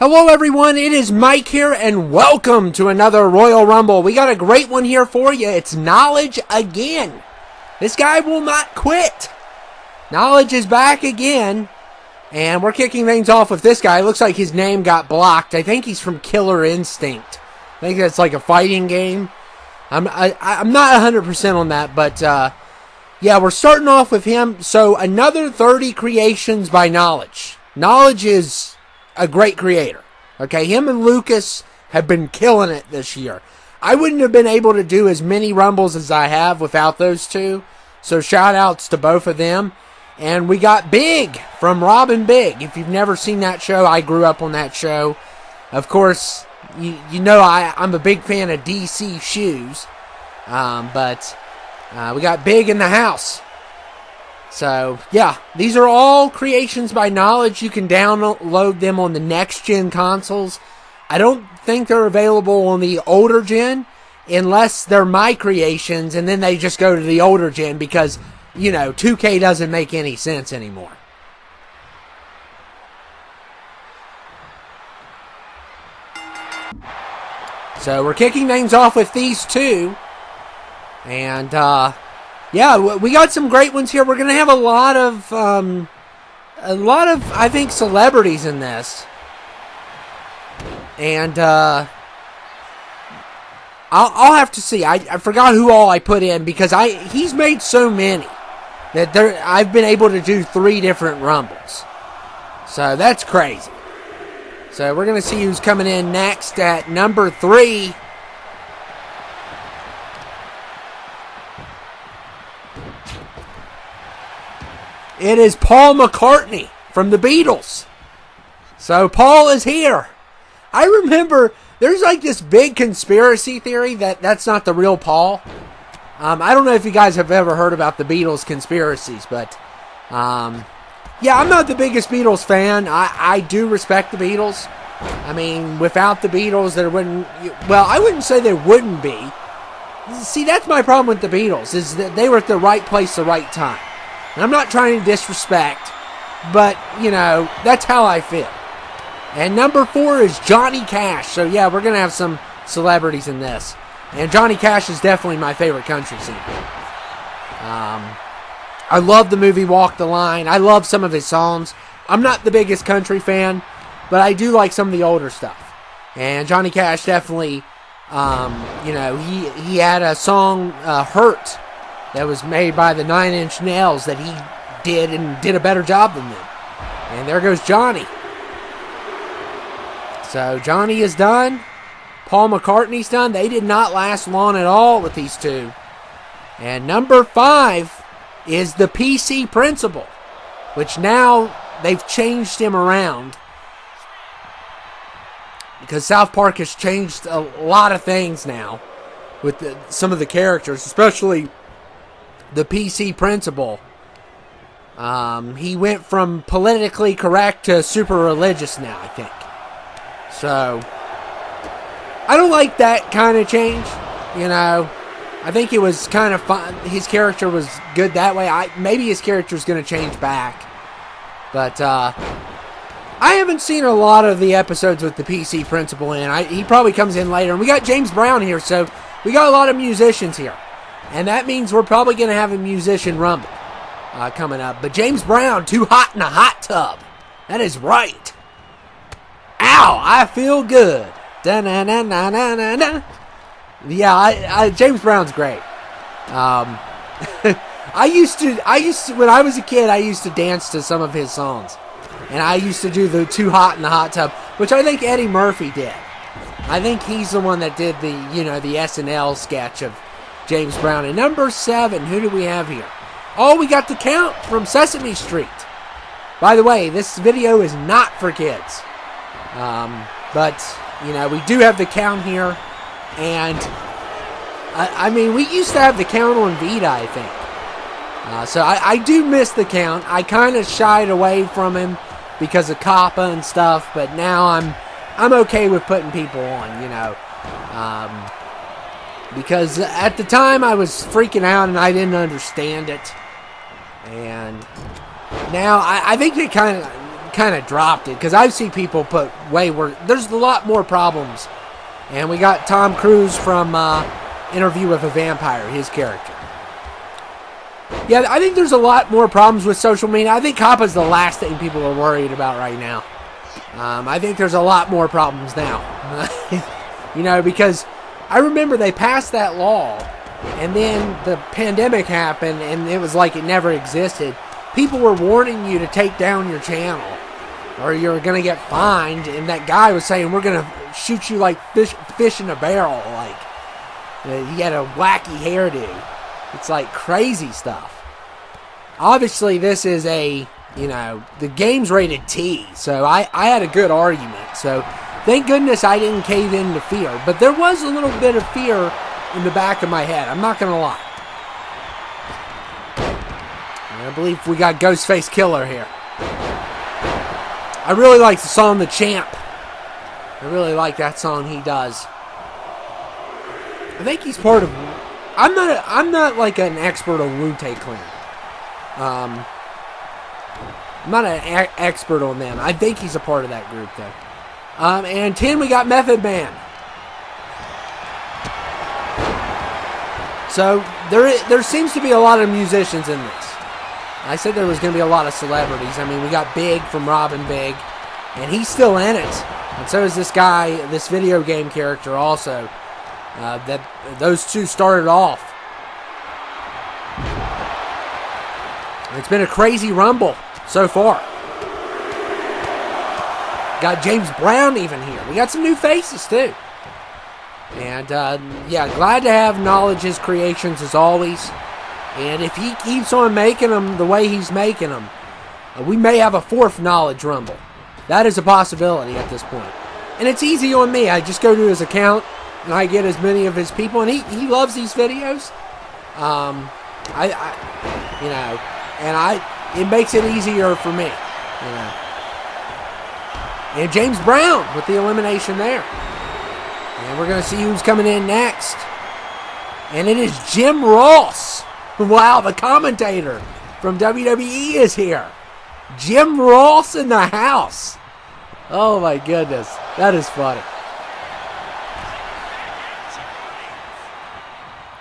Hello everyone, it is Mike here and welcome to another Royal Rumble. We got a great one here for you. It's Knowledge again. This guy will not quit. Knowledge is back again. And we're kicking things off with this guy. It looks like his name got blocked. I think he's from Killer Instinct. I think that's like a fighting game. I'm not 100% on that, but yeah, we're starting off with him. So another 30 creations by Knowledge. Knowledge is a great creator. Okay, him and Lucas have been killing it this year. I wouldn't have been able to do as many Rumbles as I have without those two. So shout outs to both of them. And we got Big from Robin Big. If you've never seen that show, I grew up on that show. Of course, you know I'm a big fan of DC shoes. But we got Big in the house. So, yeah, these are all creations by Knowledge. You can download them on the next-gen consoles. I don't think they're available on the older gen unless they're my creations, and then they just go to the older gen because, you know, 2K doesn't make any sense anymore. So, we're kicking things off with these two. And, yeah, we got some great ones here. We're going to have a lot of, I think, celebrities in this. And, I'll have to see. I forgot who all I put in because he's made so many that I've been able to do 3 different Rumbles. So, that's crazy. So, we're going to see who's coming in next at number 3. It is Paul McCartney from the Beatles. So Paul is here. I remember there's like this big conspiracy theory that that's not the real Paul. I don't know if you guys have ever heard about the Beatles conspiracies, but yeah, I'm not the biggest Beatles fan. I do respect the Beatles. I mean, without the Beatles, there wouldn't... Well, I wouldn't say there wouldn't be. See, that's my problem with the Beatles, is that they were at the right place, the right time. And I'm not trying to disrespect, but, you know, that's how I feel. And number 4 is Johnny Cash. So, yeah, we're going to have some celebrities in this. And Johnny Cash is definitely my favorite country singer. I love the movie Walk the Line. I love some of his songs. I'm not the biggest country fan, but I do like some of the older stuff. And Johnny Cash definitely, you know, he had a song, Hurt, that was made by the 9 Inch Nails that he did and did a better job than them. And there goes Johnny. So Johnny is done. Paul McCartney's done. They did not last long at all with these two. And number 5 is the PC Principal, which now they've changed him around. Because South Park has changed a lot of things now with some of the characters, especially the PC Principal. He went from politically correct to super religious now, I think. So, I don't like that kind of change, you know. I think it was kind of fun. His character was good that way. Maybe his character is going to change back. But, I haven't seen a lot of the episodes with the PC Principal in. He probably comes in later. And we got James Brown here, so we got a lot of musicians here. And that means we're probably going to have a musician rumble coming up. But James Brown, too hot in a hot tub. That is right. Ow, I feel good. Da-na-na-na-na-na. Yeah, James Brown's great. I used to, when I was a kid, I used to dance to some of his songs. And I used to do the Too Hot in the Hot Tub, which I think Eddie Murphy did. I think he's the one that did the, you know, the SNL sketch of James Brown. And number 7, who do we have here? Oh, we got the Count from Sesame Street. By the way, this video is not for kids. But, you know, we do have the Count here. And, I mean, we used to have the Count on Vita, I think. So I do miss the Count. I kind of shied away from him because of Kappa and stuff. But now I'm okay with putting people on, you know. Because at the time I was freaking out and I didn't understand it. And now I think they kind of kind of dropped it because I've seen people put way worse. There's a lot more problems. And we got Tom Cruise from Interview with a Vampire, his character. Yeah, I think there's a lot more problems with social media. I think COPPA's the last thing people are worried about right now. I think there's a lot more problems now. Because I remember they passed that law, and then the pandemic happened, and it was like it never existed. People were warning you to take down your channel, or you're going to get fined, and that guy was saying, we're going to shoot you like fish in a barrel. Like, he had a wacky hairdo. It's like crazy stuff. Obviously, this is the game's rated T, so I had a good argument. So, thank goodness I didn't cave in to fear. But there was a little bit of fear in the back of my head. I'm not going to lie. I believe we got Ghostface Killer here. I really like the song The Champ. I really like that song he does. I think he's part of... I'm not like an expert on Wu-Tang Clan. I'm not an expert on them. I think he's a part of that group, though. And 10, we got Method Man. So, there seems to be a lot of musicians in this. I said there was going to be a lot of celebrities. I mean, we got Big from Robin Big, and he's still in it. And so is this guy, this video game character also. Those two started off. It's been a crazy rumble so far. Got James Brown even here. We got some new faces too. And glad to have Knowledge's creations as always. And if he keeps on making them the way he's making them, we may have a fourth Knowledge Rumble. That is a possibility at this point. And it's easy on me. I just go to his account and I get as many of his people, and he loves these videos. It makes it easier for me. And James Brown with the elimination there. And we're going to see who's coming in next. And it is Jim Ross. Wow, the commentator from WWE is here. Jim Ross in the house. Oh my goodness. That is funny.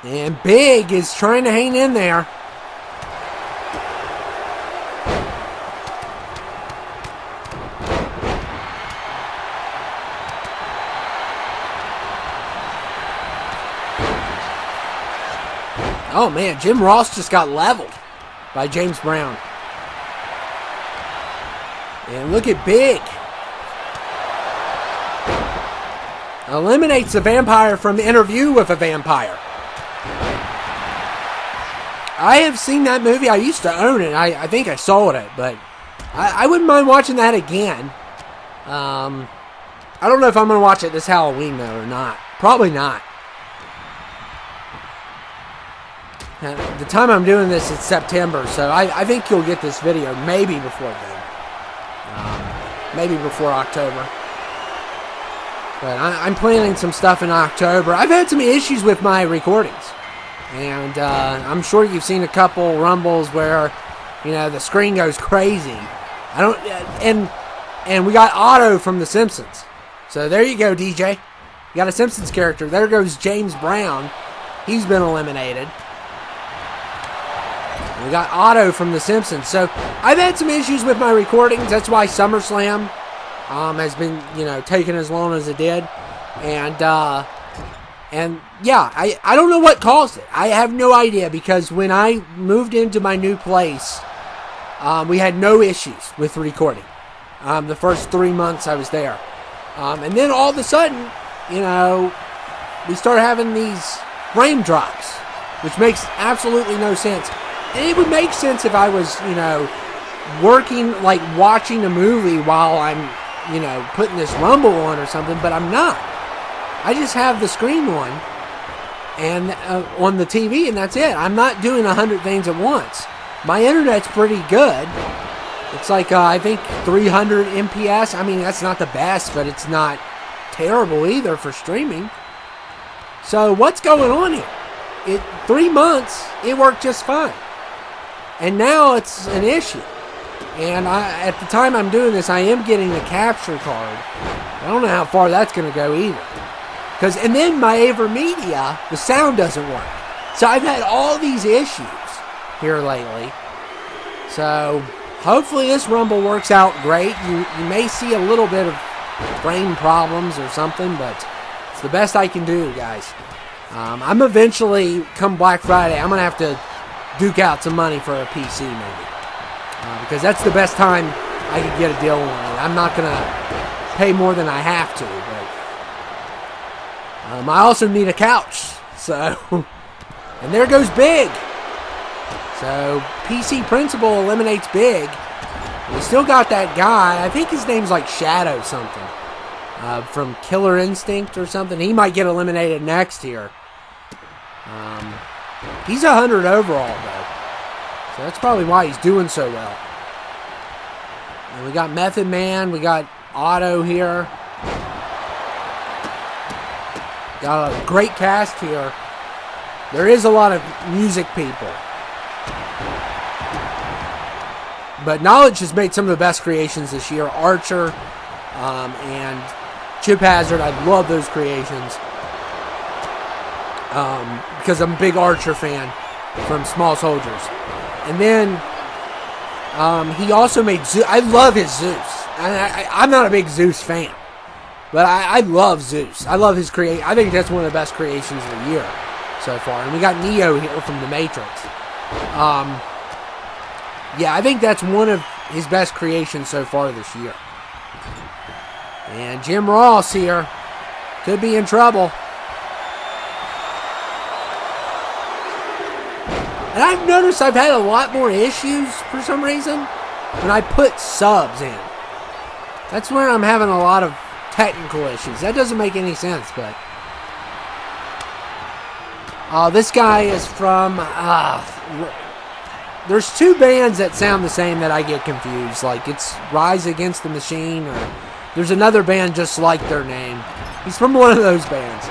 And Big is trying to hang in there. Oh man, Jim Ross just got leveled by James Brown. And look at Big. Eliminates the vampire from Interview with a Vampire. I have seen that movie. I used to own it. I think I sold it, but I wouldn't mind watching that again. I don't know if I'm going to watch it this Halloween, though, or not. Probably not. The time I'm doing this, it's September, so I think you'll get this video maybe before then. Maybe before October. But I'm planning some stuff in October. I've had some issues with my recordings. And I'm sure you've seen a couple rumbles where, the screen goes crazy. And we got Otto from The Simpsons. So there you go, DJ. You got a Simpsons character. There goes James Brown. He's been eliminated. We got Otto from The Simpsons. So I've had some issues with my recordings. That's why SummerSlam has been, taking as long as it did. And yeah, I don't know what caused it. I have no idea, because when I moved into my new place, we had no issues with recording. The first 3 months I was there. And then all of a sudden, we started having these frame drops, which makes absolutely no sense. And it would make sense if I was, working, like watching a movie while I'm, putting this rumble on or something, but I'm not. I just have the screen on and on the TV, and that's it. I'm not doing 100 things at once. My internet's pretty good. It's like, I think 300 MPS. I mean, that's not the best, but it's not terrible either for streaming. So what's going on here? 3 months, it worked just fine. And now it's an issue. And at the time I'm doing this, I am getting the capture card. I don't know how far that's going to go either. And then my AverMedia, the sound doesn't work. So I've had all these issues here lately. So hopefully this Rumble works out great. You may see a little bit of brain problems or something, but it's the best I can do, guys. I'm eventually, come Black Friday, I'm going to have to duke out some money for a PC maybe. Because that's the best time I could get a deal on it. I'm not going to pay more than I have to. But I also need a couch. So, and there goes Big. So PC Principal eliminates Big. We still got that guy. I think his name's like Shadow something. From Killer Instinct or something. He might get eliminated next here. He's 100 overall, though. So that's probably why he's doing so well. And we got Method Man. We got Otto here. Got a great cast here. There is a lot of music people. But Knowledge has made some of the best creations this year. Archer and Chip Hazard. I love those creations. Because I'm a big Archer fan from Small Soldiers. And then he also made Zeus. I love his Zeus. I'm not a big Zeus fan. But I love Zeus. I love his creation. I think that's one of the best creations of the year so far. And we got Neo here from The Matrix. Yeah, I think that's one of his best creations so far this year. And Jim Ross here could be in trouble. And I've noticed I've had a lot more issues for some reason when I put subs in. That's where I'm having a lot of technical issues. That doesn't make any sense, but... this guy is from... there's two bands that sound the same that I get confused. Like, it's Rise Against the Machine, or there's another band just like their name. He's from one of those bands.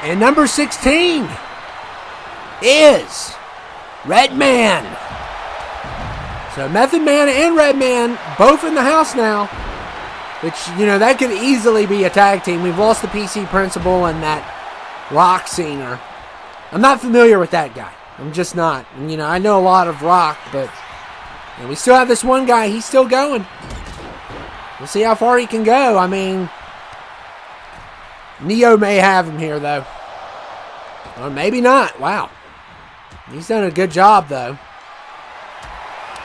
And number 16 is Redman. So Method Man and Redman both in the house now. Which, you know, that could easily be a tag team. We've lost the PC Principal and that Rock Singer. I'm not familiar with that guy. I'm just not. And, you know, I know a lot of rock, but we still have this one guy. He's still going. We'll see how far he can go. I mean, Neo may have him here, though. Or maybe not. Wow. He's done a good job, though.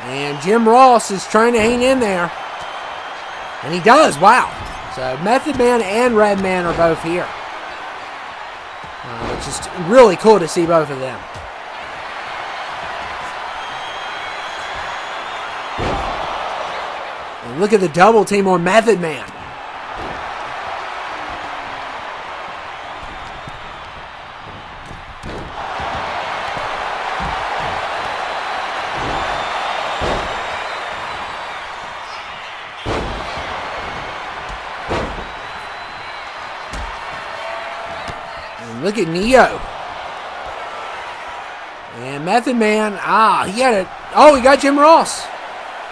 And Jim Ross is trying to hang in there. And he does. Wow. So Method Man and Redman are both here. Which is really cool to see both of them. And look at the double team on Method Man. Look at Neo. And Method Man, he had it. Oh, he got Jim Ross.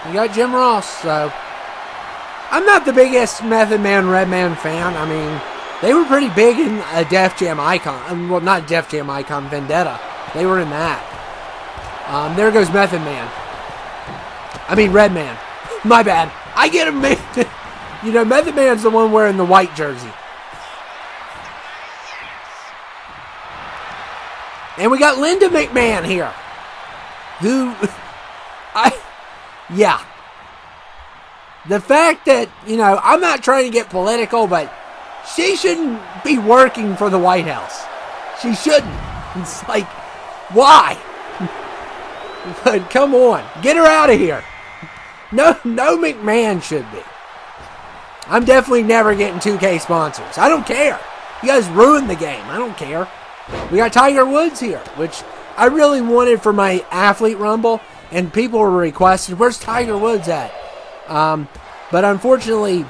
He got Jim Ross, so. I'm not the biggest Method Man, Redman fan. I mean, they were pretty big in Def Jam Icon. Well, not Def Jam Icon, Vendetta. They were in that. There goes Method Man. I mean, Redman. My bad. I get him mixed. You know, Method Man's the one wearing the white jersey. And we got Linda McMahon here. Who, yeah. The fact that, you know, I'm not trying to get political, but she shouldn't be working for the White House. She shouldn't. It's like, why? But come on. Get her out of here. No McMahon should be. I'm definitely never getting 2K sponsors. I don't care. You guys ruined the game. I don't care. We got Tiger Woods here, which I really wanted for my Athlete Rumble, and people were requesting, where's Tiger Woods at? But unfortunately,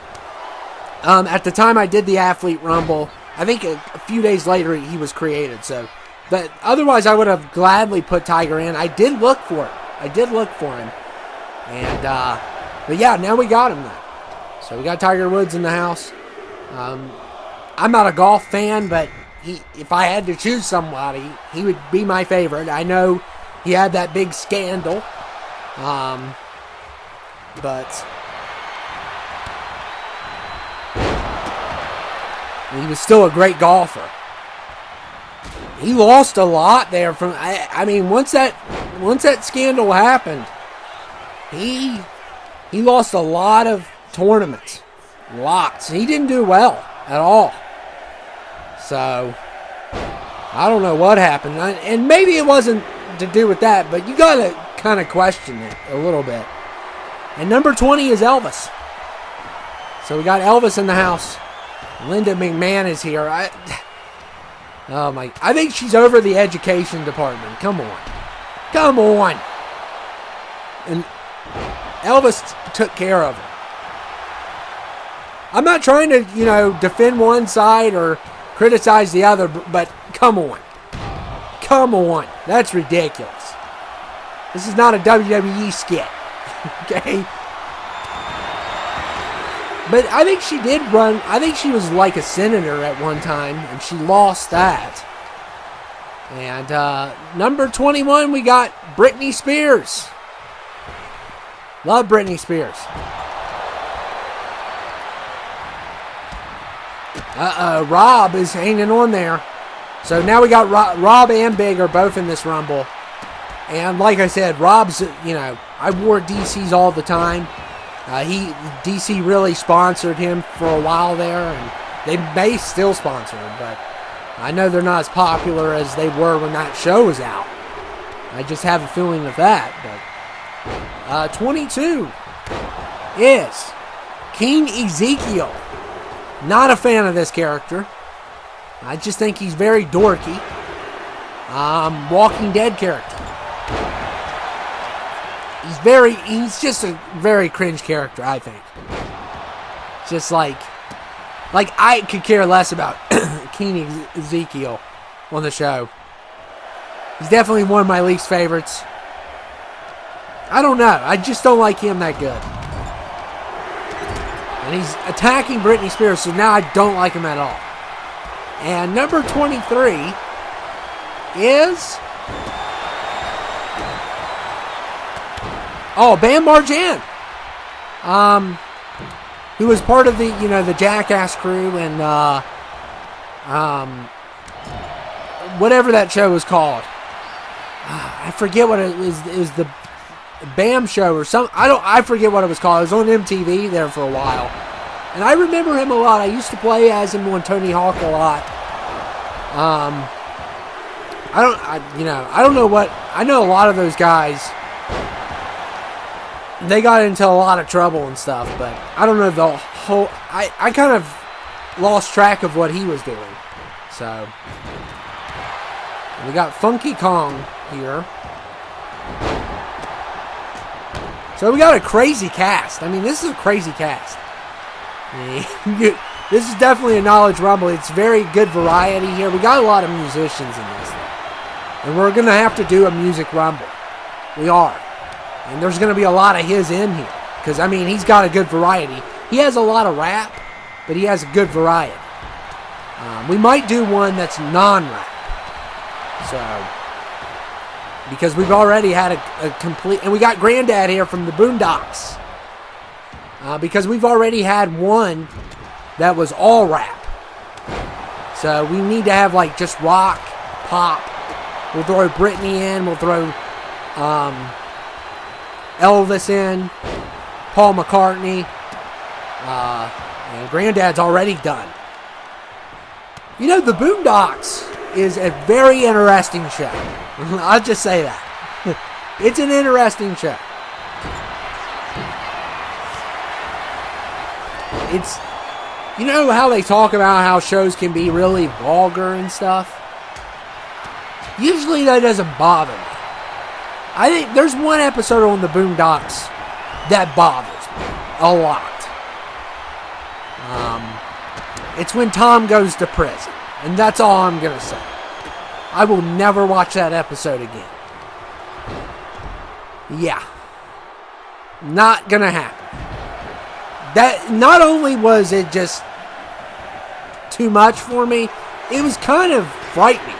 at the time I did the Athlete Rumble, I think a few days later he was created. So, but otherwise I would have gladly put Tiger in. I did look for him. And, but yeah, now we got him though. So we got Tiger Woods in the house. I'm not a golf fan, but if I had to choose somebody, he would be my favorite. I know he had that big scandal, but he was still a great golfer. He lost a lot there from. I mean, once that scandal happened, he lost a lot of tournaments, lots. He didn't do well at all. So I don't know what happened, and maybe it wasn't to do with that, but you gotta kind of question it a little bit. And number 20 is Elvis. So we got Elvis in the house. Linda McMahon is here. I think she's over the education department. Come on. And Elvis took care of her. I'm not trying to, defend one side or criticize the other, but come on. That's ridiculous. This is not a WWE skit. Okay? But I think she did run. I think she was like a senator at one time, and she lost that. And number 21, we got Britney Spears. Love Britney Spears. Rob is hanging on there. So now we got Rob and Big are both in this Rumble. And like I said, Rob's, I wore DC's all the time. DC really sponsored him for a while there, and they may still sponsor him, but I know they're not as popular as they were when that show was out. I just have a feeling of that. But 22 is King Ezekiel. Not a fan of this character. I just think he's very dorky. Walking Dead character. He's just a very cringe character, I think. Just like I could care less about King Ezekiel on the show. He's definitely one of my least favorites. I don't know. I just don't like him that good. And he's attacking Britney Spears, so now I don't like him at all. And number 23 is... Bam Margera. Who was part of the Jackass crew and whatever that show was called. I forget what it was. It was the Bam show or something. I forget what it was called. It was on MTV there for a while. And I remember him a lot. I used to play as him on Tony Hawk a lot. I don't know what... I know a lot of those guys... They got into a lot of trouble and stuff, but I don't know the whole... I kind of lost track of what he was doing. So, we got Funky Kong here. So we got a crazy cast. I mean, this is a crazy cast. This is definitely a Knowledge Rumble. It's very good variety here. We got a lot of musicians in this thing. And we're going to have to do a music rumble. We are. And there's going to be a lot of his in here. Because, I mean, he's got a good variety. He has a lot of rap, but he has a good variety. We might do one that's non-rap. So, because we've already had a complete... And we got Granddad here from the Boondocks. Because we've already had one that was all rap. So, we need to have, like, just rock, pop. We'll throw Britney in. We'll throw... Elvis in, Paul McCartney, and Granddad's already done. The Boondocks is a very interesting show. I'll just say that. It's an interesting show. You know how they talk about how shows can be really vulgar and stuff? Usually that doesn't bother me. I think there's one episode on the Boondocks that bothers me a lot. It's when Tom goes to prison. And that's all I'm going to say. I will never watch that episode again. Yeah. Not going to happen. That, not only was it just too much for me, it was kind of frightening,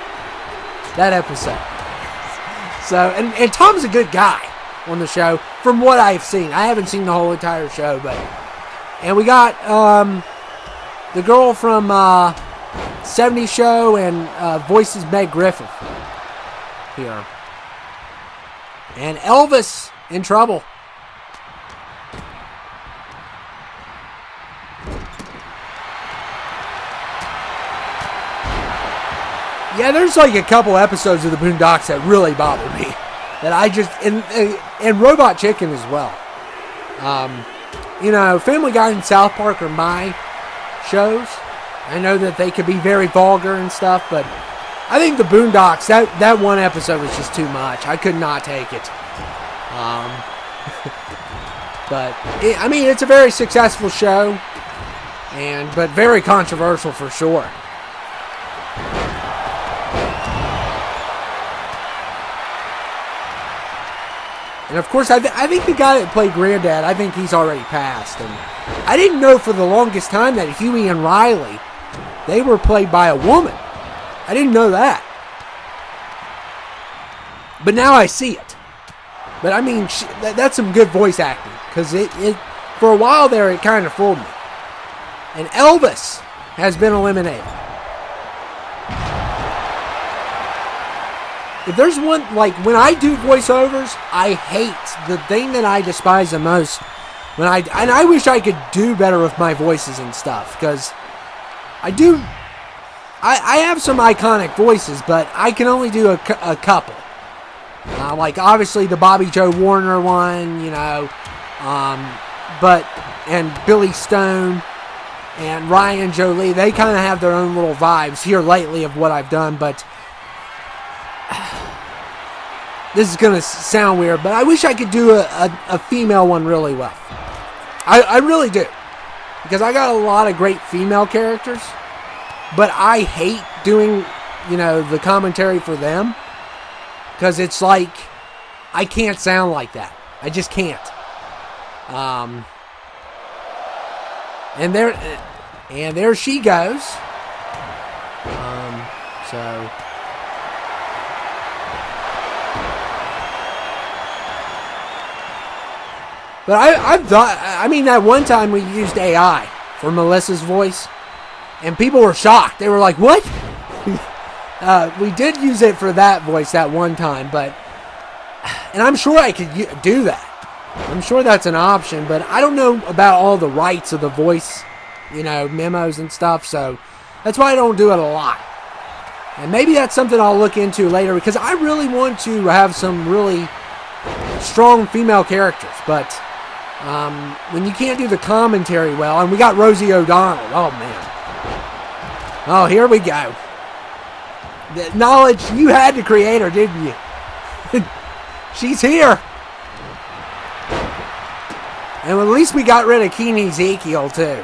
that episode. So, and Tom's a good guy on the show, from what I've seen. I haven't seen the whole entire show, but... And we got the girl from 70s Show and voices Meg Griffith here. And Elvis in trouble. Yeah, there's like a couple episodes of the Boondocks that really bother me. That I just... And Robot Chicken as well. You know, Family Guy and South Park are my shows. I know that they could be very vulgar and stuff, but I think the Boondocks, that one episode was just too much. I could not take it. But, I mean, it's a very successful show, but very controversial for sure. And of course, I think the guy that played Granddad, I think he's already passed. And I didn't know for the longest time that Huey and Riley, they were played by a woman. I didn't know that. But now I see it. But I mean, that's some good voice acting. Because it for a while there, it kind of fooled me. And Elvis has been eliminated. If there's one, like, when I do voiceovers, I hate the thing that I despise the most. And I wish I could do better with my voices and stuff, because I have some iconic voices, but I can only do a couple. Like, obviously, the Bobby Joe Warner one, you know, and Billy Stone and Ryan Jolie, they kind of have their own little vibes here lately of what I've done, but this is going to sound weird, but I wish I could do a female one really well. I really do. Because I got a lot of great female characters, but I hate doing, you know, the commentary for them. Because it's like, I can't sound like that. I just can't. And there she goes. So... But I've thought, I mean, that one time we used AI for Melissa's voice, and people were shocked. They were like, what? We did use it for that voice that one time, and I'm sure I could do that. I'm sure that's an option, but I don't know about all the rights of the voice, you know, memos and stuff, so that's why I don't do it a lot. And maybe that's something I'll look into later, because I really want to have some really strong female characters, but when you can't do the commentary well, and we got Rosie O'Donnell, oh man. Oh, here we go. The knowledge, you had to create her, didn't you? She's here. And at least we got rid of Keeney Ezekiel, too.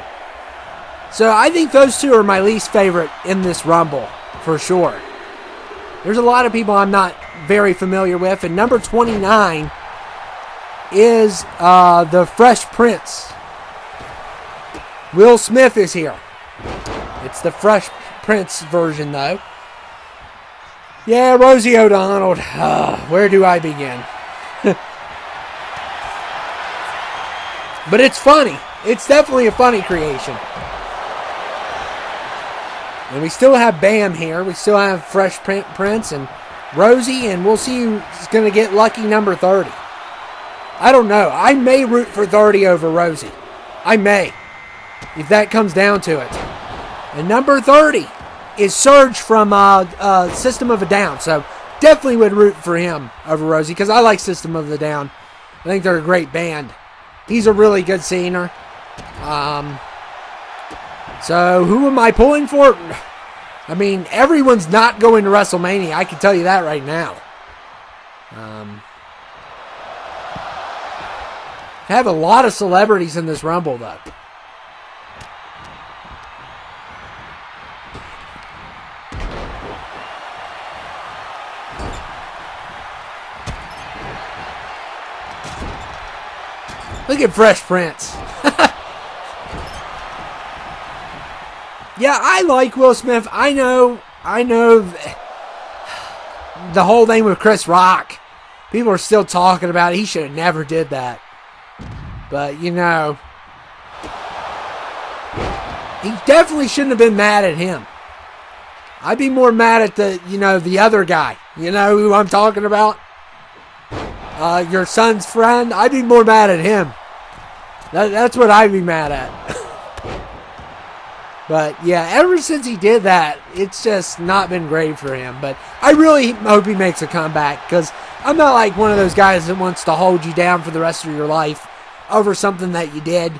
So I think those two are my least favorite in this Rumble, for sure. There's a lot of people I'm not very familiar with, and number 29 is the Fresh Prince. Will Smith is here. It's the Fresh Prince version, though. Yeah, Rosie O'Donnell. Where do I begin? But it's funny. It's definitely a funny creation. And we still have Bam here. We still have Fresh Prince and Rosie, and we'll see who's going to get lucky number 30. I don't know. I may root for 30 over Rosie. I may, if that comes down to it. And number 30 is Surge from System of a Down. So definitely would root for him over Rosie, because I like System of a Down. I think they're a great band. He's a really good singer. So who am I pulling for? I mean, everyone's not going to WrestleMania. I can tell you that right now. Have a lot of celebrities in this Rumble, though. Look at Fresh Prince. Yeah, I like Will Smith. I know the whole thing with Chris Rock. People are still talking about it. He should have never did that. But, you know, he definitely shouldn't have been mad at him. I'd be more mad at the other guy. You know who I'm talking about? Your son's friend. I'd be more mad at him. That's what I'd be mad at. But, yeah, ever since he did that, it's just not been great for him. But I really hope he makes a comeback, because I'm not like one of those guys that wants to hold you down for the rest of your life over something that you did.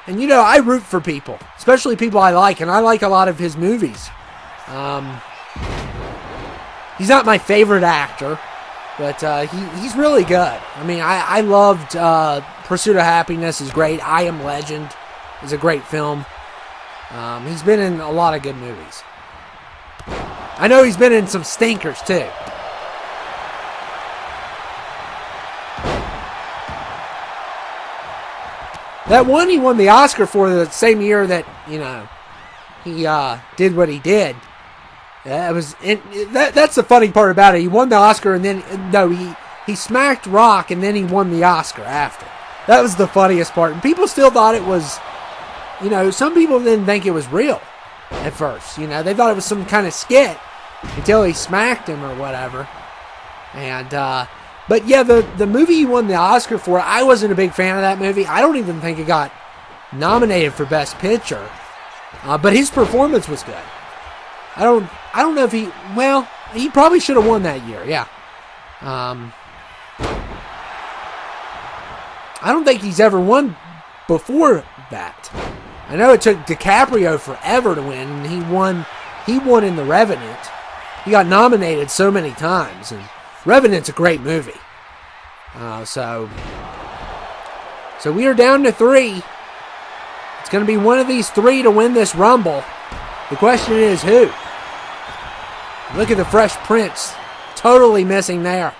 And, you know, I root for people, especially people I like, and I like a lot of his movies. He's not my favorite actor, but he's really good. I mean, I loved Pursuit of Happiness is great. I Am Legend is a great film. He's been in a lot of good movies. I know he's been in some stinkers, too. That one he won the Oscar for the same year that, you know, he did what he did. That's the funny part about it. He won the Oscar and then, no, he smacked Rock and then he won the Oscar after. That was the funniest part. And people still thought it was, you know, some people didn't think it was real at first. You know, they thought it was some kind of skit until he smacked him or whatever. And, but yeah, the movie he won the Oscar for, I wasn't a big fan of that movie. I don't even think it got nominated for Best Picture. But his performance was good. I don't know if he probably should have won that year, yeah. I don't think he's ever won before that. I know it took DiCaprio forever to win, and he won in The Revenant. He got nominated so many times, and Revenant's a great movie. So we are down to 3. It's going to be one of these 3 to win this Rumble. The question is who? Look at the Fresh Prince. Totally missing there.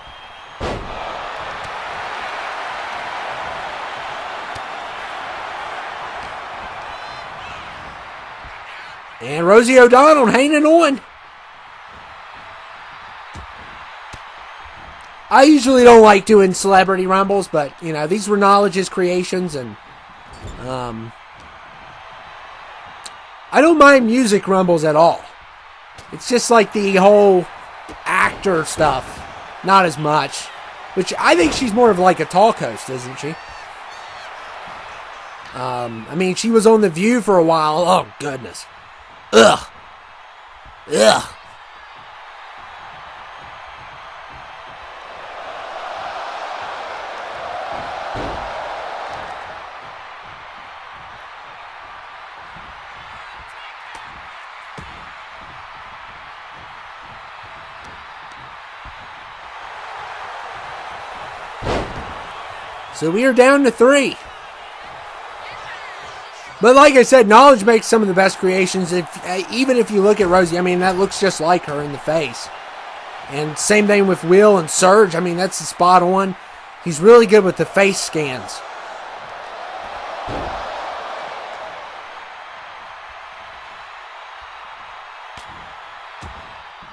And Rosie O'Donnell hanging on. I usually don't like doing celebrity rumbles, but, you know, these were Knowledge's creations, and I don't mind music rumbles at all. It's just like the whole actor stuff, not as much. Which I think she's more of like a talk host, isn't she? I mean, she was on The View for a while. Oh, goodness. Ugh. So we are down to 3. But like I said, Knowledge makes some of the best creations. Even if you look at Rosie, I mean, that looks just like her in the face. And same thing with Will and Surge. I mean, that's spot on. He's really good with the face scans.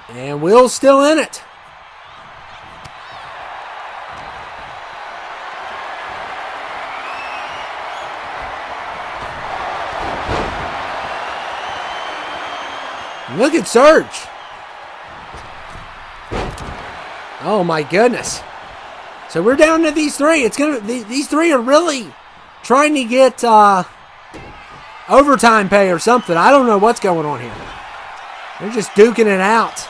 And Will's still in it. Look at Surge. Oh my goodness. So we're down to these 3. These 3 are really trying to get overtime pay or something. I don't know what's going on here. They're just duking it out.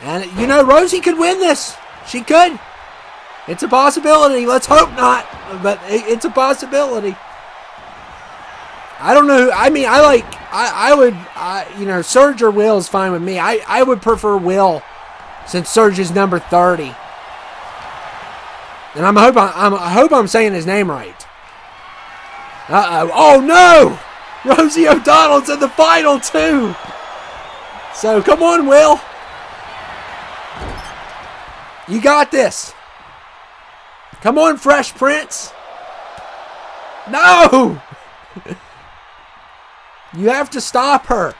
And you know, Rosie could win this. She could. It's a possibility. Let's hope not, but it's a possibility. I don't know. I mean, Surge or Will is fine with me. I would prefer Will since Surge is number 30. And I hope I'm saying his name right. Uh-oh. Oh, no! Rosie O'Donnell's in the final, too. So, come on, Will. You got this. Come on, Fresh Prince. No! You have to stop her.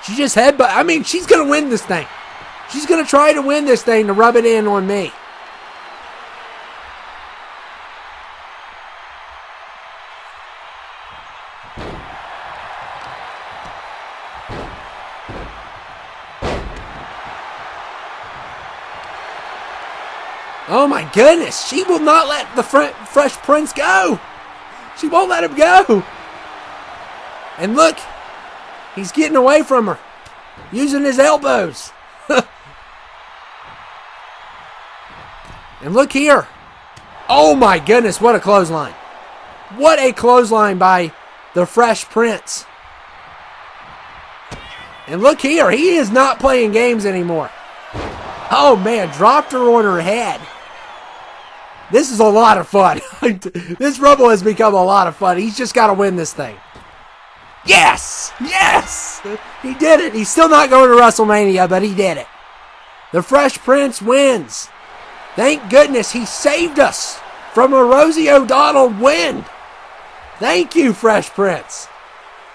She just headbutt. I mean, she's going to win this thing. She's going to try to win this thing to rub it in on me. Oh my goodness. She will not let the Fresh Prince go. She won't let him go. And look, he's getting away from her, using his elbows. And look here. Oh my goodness, what a clothesline. What a clothesline by the Fresh Prince. And look here, he is not playing games anymore. Oh man, dropped her on her head. This is a lot of fun. This Rumble has become a lot of fun. He's just got to win this thing. Yes! Yes! He did it. He's still not going to WrestleMania, but he did it. The Fresh Prince wins. Thank goodness he saved us from a Rosie O'Donnell win. Thank you, Fresh Prince.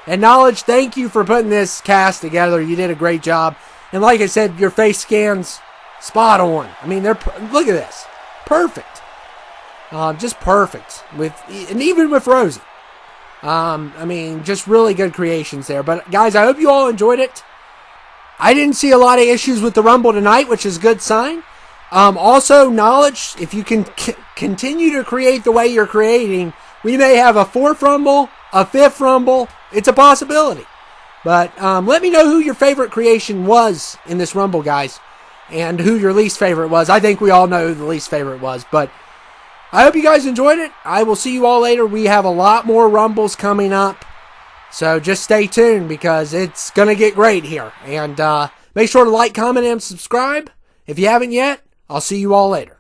And Knowledge, thank you for putting this cast together. You did a great job. And like I said, your face scans spot on. I mean, look at this. Perfect. Just perfect. And even with Rosie. I mean, just really good creations there. But guys, I hope you all enjoyed it. I didn't see a lot of issues with the Rumble tonight, which is a good sign. Also, Knowledge, if you can continue to create the way you're creating, we may have a 4th Rumble, a 5th Rumble. It's a possibility. But let me know who your favorite creation was in this Rumble, guys, and who your least favorite was. I think we all know who the least favorite was, but I hope you guys enjoyed it. I will see you all later. We have a lot more Rumbles coming up, so just stay tuned because it's going to get great here. And make sure to like, comment, and subscribe if you haven't yet. I'll see you all later.